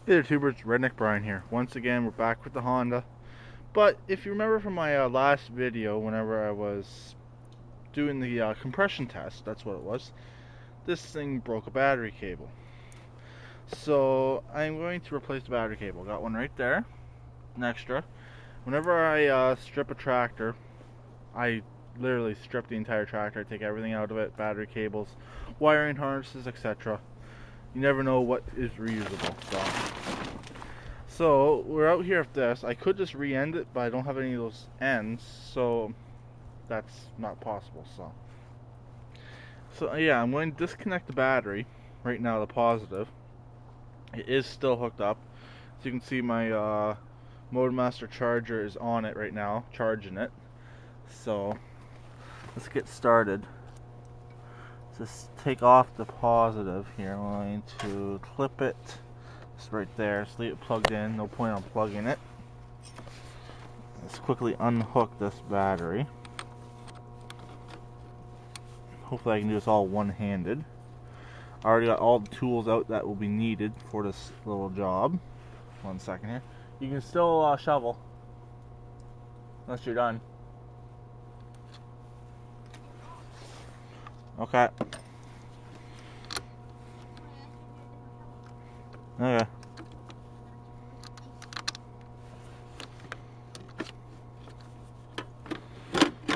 Hey there tubers, Redneck Brian here. Once again, we're back with the Honda. But if you remember from my last video, whenever I was doing the compression test, that's what it was, this thing broke a battery cable. So I'm going to replace the battery cable. Got one right there, an extra. Whenever I strip a tractor, I literally strip the entire tractor, I take everything out of it, battery cables, wiring harnesses, etc. You never know what is reusable. So we're out here with this. I could just re-end it, but I don't have any of those ends, so that's not possible. So yeah, I'm going to disconnect the battery right now, the positive. It is still hooked up. As you can see, my Modemaster charger is on it right now, charging it. So let's get started. Just take off the positive here. I'm going to clip it just right there. Just leave it plugged in. No point on plugging it. Let's quickly unhook this battery. Hopefully I can do this all one-handed. I already got all the tools out that will be needed for this little job. 1 second here. You can still shovel unless you're done. Okay. Okay.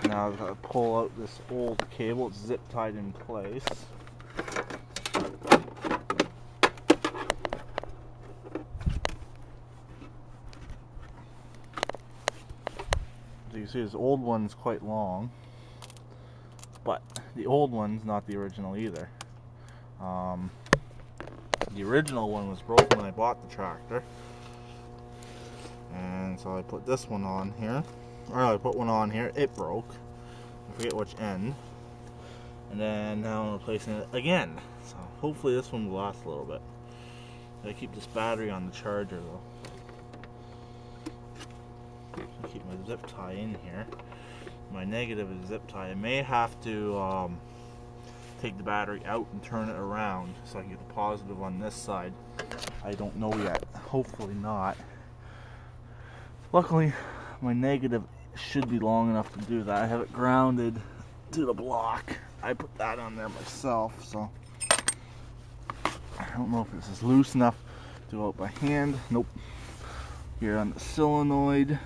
Now I've got to pull out this old cable. It's zip tied in place. So you can see this old one's quite long, but the old one's not the original either. The original one was broken when I bought the tractor, and so I put this one on here. Or I put one on here, it broke. I forget which end. And then now I'm replacing it again. So hopefully this one will last a little bit. I keep this battery on the charger though. I keep my zip tie in here. My negative is zip tie. I may have to take the battery out and turn it around so I can get the positive on this side. I don't know yet. Hopefully not. Luckily, my negative should be long enough to do that. I have it grounded to the block. I put that on there myself, so I don't know if this is loose enough to go out by hand. Nope. Here on the solenoid.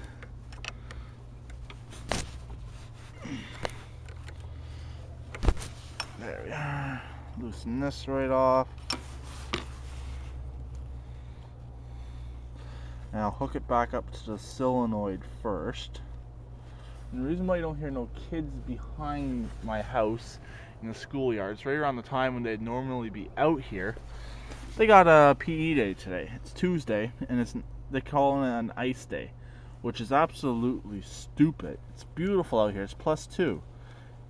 There we are. Loosen this right off. And I'll hook it back up to the solenoid first. And the reason why you don't hear no kids behind my house in the schoolyard, it's right around the time when they'd normally be out here. They got a PE day today. It's Tuesday, and they call it an ice day, which is absolutely stupid. It's beautiful out here. It's +2,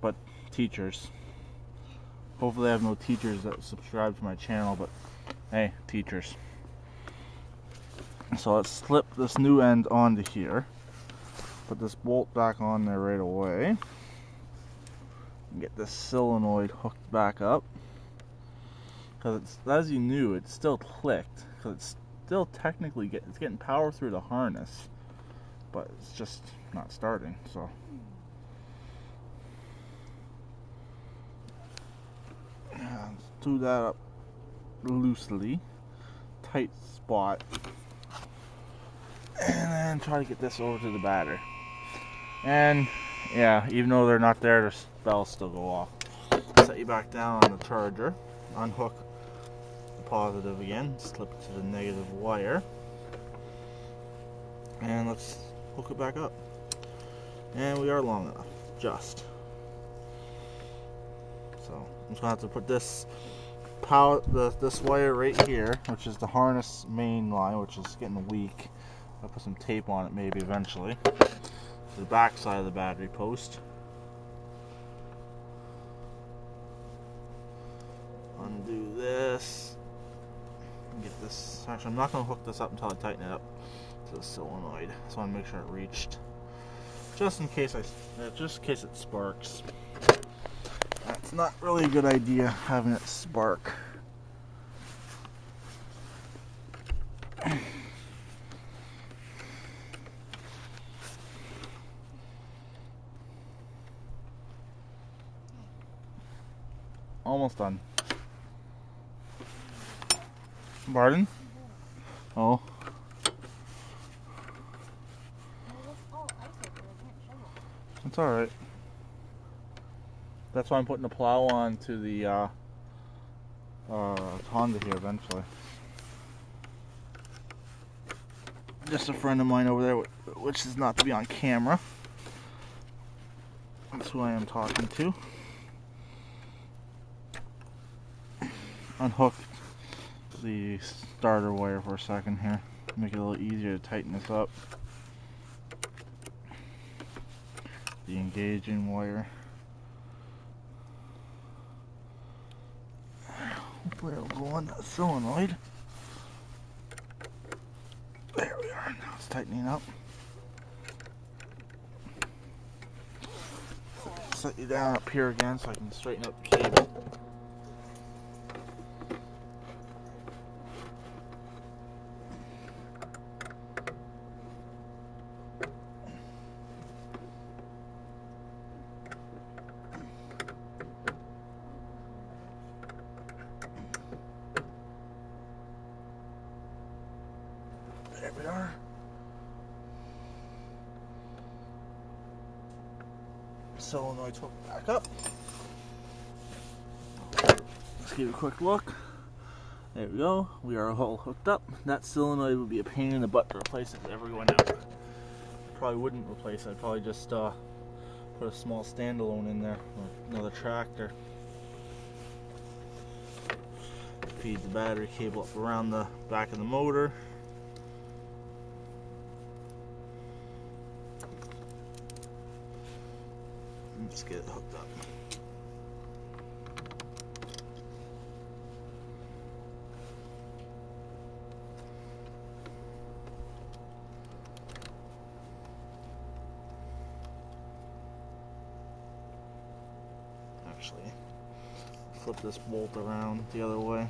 but teachers. Hopefully I have no teachers that subscribe to my channel, but hey, teachers. So let's slip this new end onto here. Put this bolt back on there right away. Get this solenoid hooked back up. Because it's, as you knew, it still clicked. Because it's still technically getting power through the harness, but it's just not starting. So do that up loosely, tight spot, and then try to get this over to the battery. And yeah, even though they're not there, the bells still go off. Set you back down on the charger, unhook the positive again, slip it to the negative wire, and let's hook it back up. And we are long enough, just. So I'm just gonna have to put this this wire right here, which is the harness main line, which is getting weak. I'll put some tape on it maybe eventually. To the back side of the battery post. Undo this. Get this. Actually, I'm not going to hook this up until I tighten it up to the solenoid. So I want to make sure it reached. Just in case it sparks. That's not really a good idea having it spark. Almost done. Pardon? Oh. It's alright. That's why I'm putting the plow on to the Honda here eventually. Just a friend of mine over there, which is not to be on camera. That's who I am talking to. Unhooked the starter wire for a second here. Make it a little easier to tighten this up. The engaging wire. Hopefully it'll go on that solenoid. There we are. Now it's tightening up. Set you down up here again so I can straighten up the cable. There we are. Solenoid's hooked back up. Let's give it a quick look. There we go. We are all hooked up. That solenoid would be a pain in the butt to replace if it ever went out. Probably wouldn't replace it. I'd probably just put a small standalone in there, or another tractor. Feed the battery cable up around the back of the motor. Let's get it hooked up. Actually, flip this bolt around the other way.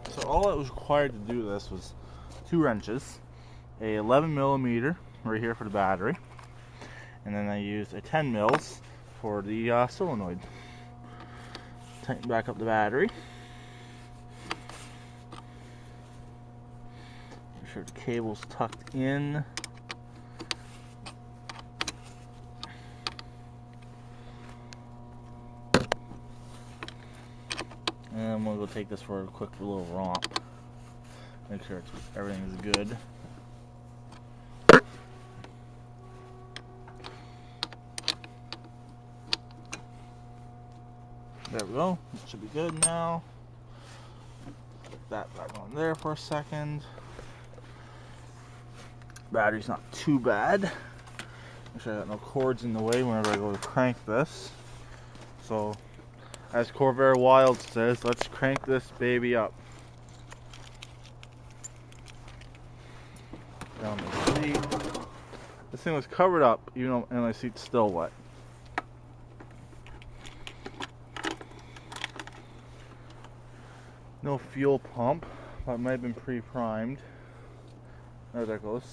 So all that was required to do this was 2 wrenches, a 11mm right here for the battery, and then I used a 10 mils for the solenoid. Tighten back up the battery. Make sure the cable's tucked in. And we'll go take this for a quick little romp. Make sure everything is good. There we go. It should be good now. Put that back on there for a second. Battery's not too bad. Make sure I got no cords in the way whenever I go to crank this. So, as Corvair Wild says, let's crank this baby up. Down the seat. This thing was covered up, even though my seat's still wet. No fuel pump, but it might have been pre-primed. There that goes.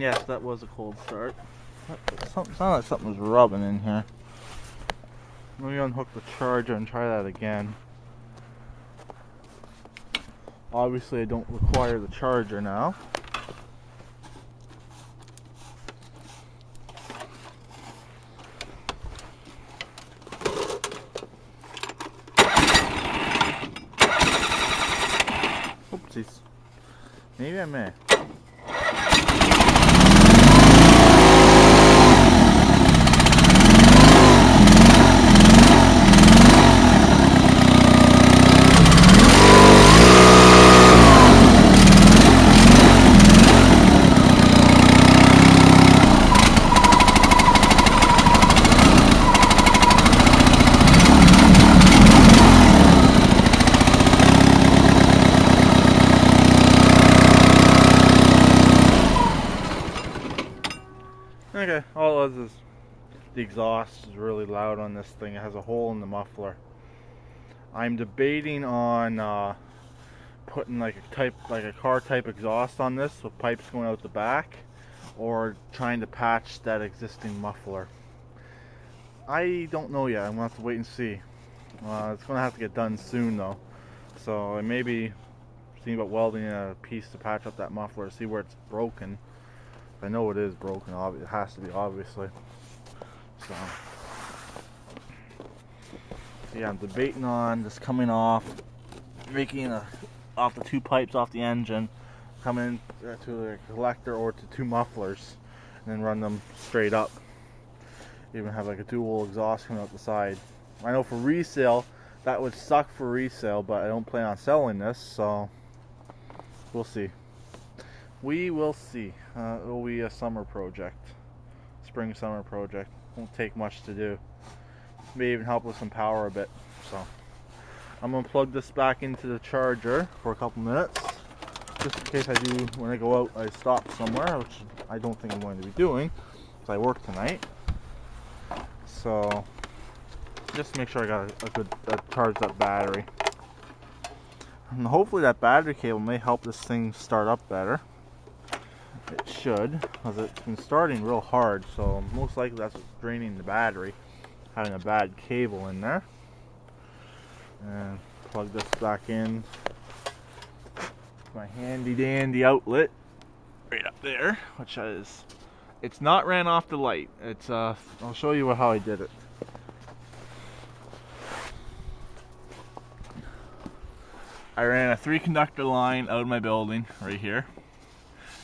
Yes, that was a cold start. Sounded like something was rubbing in here. Let me unhook the charger and try that again. Obviously I don't require the charger now. Oopsies. Maybe I may. Okay, all it was is the exhaust is really loud on this thing. It has a hole in the muffler. I'm debating on putting like a car type exhaust on this with pipes going out the back, or trying to patch that existing muffler. I don't know yet. I'm gonna have to wait and see. It's gonna have to get done soon though, so I may be thinking about welding a piece to patch up that muffler to see where it's broken. I know it is broken. It has to be, obviously. So yeah, I'm debating on just coming off, making off the two pipes off the engine, coming to a collector or to two mufflers, and then run them straight up. Even have like a dual exhaust coming out the side. I know for resale that would suck for resale, but I don't plan on selling this, so we'll see. We will see. It'll be a summer project, spring summer project. Won't take much to do. May even help with some power a bit. So I'm gonna plug this back into the charger for a couple minutes, just in case I do, when I go out, I stop somewhere, which I don't think I'm going to be doing because I work tonight. So just to make sure I got a good charged up battery, and hopefully that battery cable may help this thing start up better. It should, because it's been starting real hard, so most likely that's what's draining the battery, having a bad cable in there. And plug this back in. My handy dandy outlet right up there, which is, it's not ran off the light. It's I'll show you how I did it. I ran a 3-conductor line out of my building right here,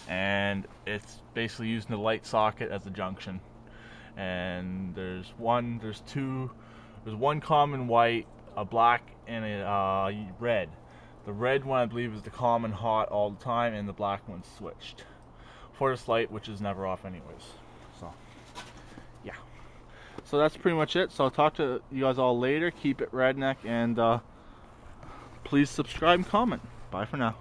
and it's basically using the light socket as a junction. And there's one common white, a black, and a red. The red one I believe is the common hot all the time, and the black one's switched for this light, which is never off anyways. So yeah, so that's pretty much it. So I'll talk to you guys all later. Keep it redneck, and please subscribe and comment. Bye for now.